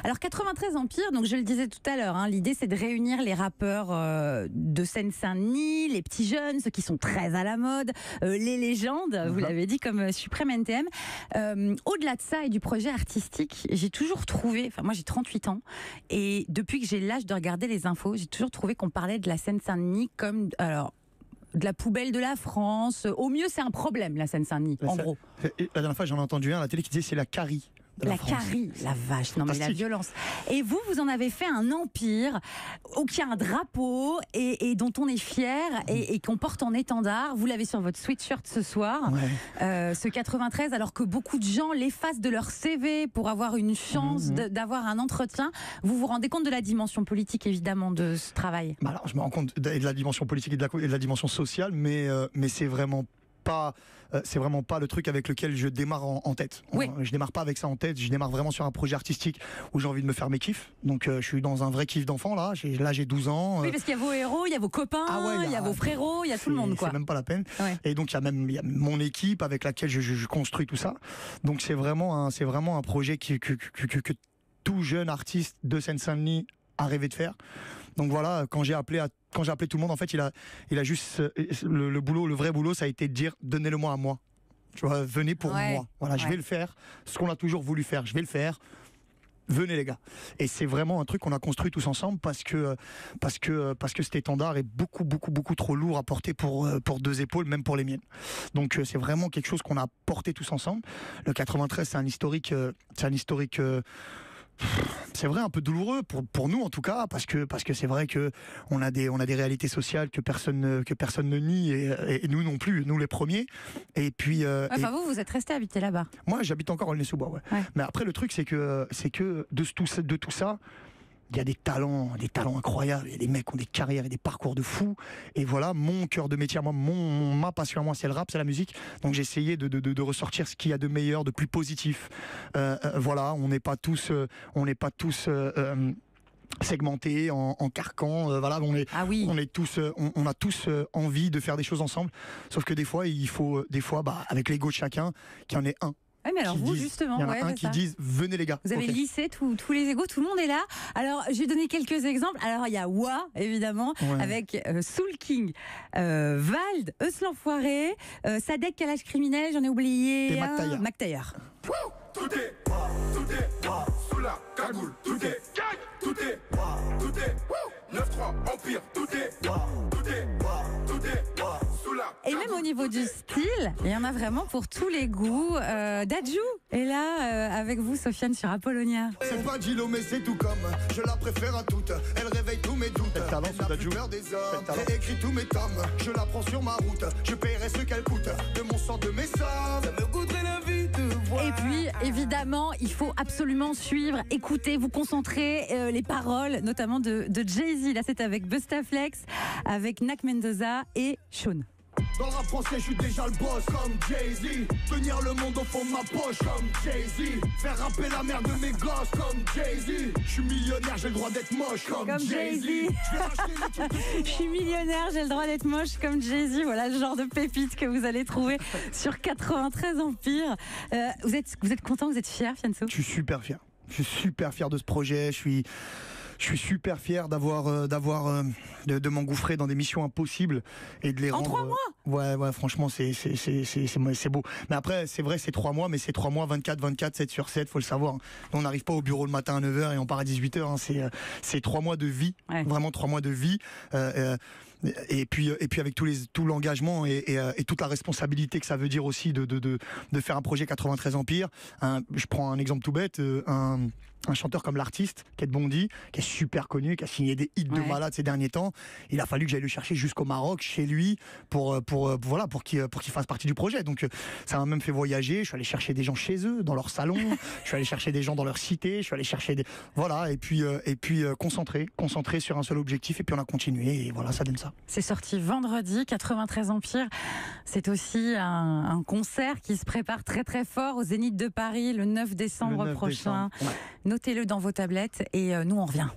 Alors 93 Empire, donc je le disais tout à l'heure, hein, l'idée c'est de réunir les rappeurs de Seine-Saint-Denis, les petits jeunes, ceux qui sont très à la mode, les légendes, vous l'avez dit, comme Suprême NTM. Au-delà de ça et du projet artistique, j'ai toujours trouvé, enfin moi j'ai 38 ans, et depuis que j'ai l'âge de regarder les infos, j'ai toujours trouvé qu'on parlait de la Seine-Saint-Denis comme... alors, de la poubelle de la France. Au mieux, c'est un problème, la Seine-Saint-Denis, en gros. La dernière fois, j'en ai entendu un à la télé qui disait c'est la carie. La carie, la vache, non mais la violence. Et vous en avez fait un empire qui a un drapeau et dont on est fier et qu'on porte en étendard. Vous l'avez sur votre sweatshirt ce soir, ce 93, alors que beaucoup de gens l'effacent de leur CV pour avoir une chance d'avoir un entretien. Vous vous rendez compte de la dimension politique, évidemment, de ce travail? Alors, je me rends compte de la dimension politique et de la dimension sociale, mais c'est vraiment pas le truc avec lequel je démarre en tête. Oui. Je démarre pas avec ça en tête, je démarre vraiment sur un projet artistique où j'ai envie de me faire mes kiffs. Donc je suis dans un vrai kiff d'enfant là, j'ai 12 ans. Oui, parce qu'il y a vos héros, il y a vos copains, il y a vos frérots, il y a tout le monde, quoi. C'est même pas la peine. Ouais. Et donc il y a mon équipe avec laquelle je construis tout ça. Donc c'est vraiment un projet que tout jeune artiste de Seine-Saint-Denis a rêvé de faire. Donc voilà, quand j'ai appelé tout le monde, en fait, il a juste le boulot, le vrai boulot, ça a été de dire donnez-le-moi à moi. Tu vois, venez pour moi. Voilà, je vais le faire. Ce qu'on a toujours voulu faire, je vais le faire. Venez les gars. Et c'est vraiment un truc qu'on a construit tous ensemble parce que cet étendard est beaucoup trop lourd à porter pour 2 épaules, même pour les miennes. Donc c'est vraiment quelque chose qu'on a porté tous ensemble. Le 93, c'est un historique. C'est vrai un peu douloureux pour nous en tout cas parce que c'est vrai que on a des réalités sociales que personne ne nie et nous non plus, nous les premiers. Et puis enfin vous êtes resté habité là-bas. Moi j'habite encore à Aulnay-sous-Bois, ouais. Mais après le truc c'est que de tout ça il y a des talents incroyables, il y a des mecs qui ont des carrières et des parcours de fous. Et voilà, mon cœur de métier, ma passion à moi, c'est le rap, c'est la musique. Donc j'ai essayé de ressortir ce qu'il y a de meilleur, de plus positif. Voilà, on n'est pas tous segmentés en carcan. Voilà, on a tous envie de faire des choses ensemble. Sauf que des fois, il faut, avec l'ego de chacun, qu'il y en ait un. Oui, mais alors vous, justement, il y en a un qui disent venez les gars. Vous avez lissé tous les égos, tout le monde est là. Alors, je vais donner quelques exemples. Alors, il y a Wa, évidemment, avec Soul King, Vald, Eus l'Enfoiré, Sadek, Kalash Criminel, j'en ai oublié. Et Mac Taylor. Tout est sous la cagoule, tout est 9-3 Empire, tout est sous la cagoule. Et même au niveau du style, il y en a vraiment pour tous les goûts. Dadju est là avec vous, Sofiane, sur Apollonia. C'est pas Gilo, mais c'est tout comme. Je la préfère à toutes. Elle réveille tous mes doutes. Quel talent, ce Dadju. Elle écrit tous mes tomes. Je la prends sur ma route. Je paierai ce qu'elle coûte. De mon sang, de mes sommes. Ça me coûterait la vie de voir. Et puis, évidemment, il faut absolument suivre, écouter, vous concentrer les paroles, notamment de Jay-Z. Là, c'est avec Bustaflex, avec Nak Mendoza et Sean. Dans le rap français, je suis déjà le boss comme Jay-Z. Tenir le monde au fond de ma poche comme Jay-Z. Faire rapper la mère de mes gosses comme Jay-Z. Je suis millionnaire, j'ai le droit d'être moche comme Jay-Z. Je suis millionnaire, j'ai le droit d'être moche comme Jay-Z. Voilà le genre de pépite que vous allez trouver sur 93 Empire. Vous êtes content, vous êtes fier, Fianso? Je suis super fier. Je suis super fier de ce projet. Je suis super fier de m'engouffrer dans des missions impossibles et de les rendre. En 3 mois. Ouais, franchement, c'est beau. Mais après, c'est vrai, c'est 3 mois, mais c'est 3 mois, 24, 7 sur 7, faut le savoir. On n'arrive pas au bureau le matin à 9h et on part à 18h. Hein. C'est 3 mois de vie. Ouais. Vraiment 3 mois de vie. Et puis avec tout l'engagement et toute la responsabilité que ça veut dire aussi de faire un projet 93 Empire. Je prends un exemple tout bête, un chanteur comme l'artiste, Ket Bondi, qui est super connu, qui a signé des hits de malade ces derniers temps. Il a fallu que j'aille le chercher jusqu'au Maroc, chez lui, pour qu'il fasse partie du projet. Donc ça m'a même fait voyager. Je suis allé chercher des gens chez eux, dans leur salon. Je suis allé chercher des gens dans leur cité. Je suis allé chercher et puis concentré sur un seul objectif. Et puis on a continué. Et voilà, ça donne ça. C'est sorti vendredi, 93 Empire. C'est aussi un concert qui se prépare très très fort au Zénith de Paris le 9 décembre prochain. Notez-le dans vos tablettes et nous on revient.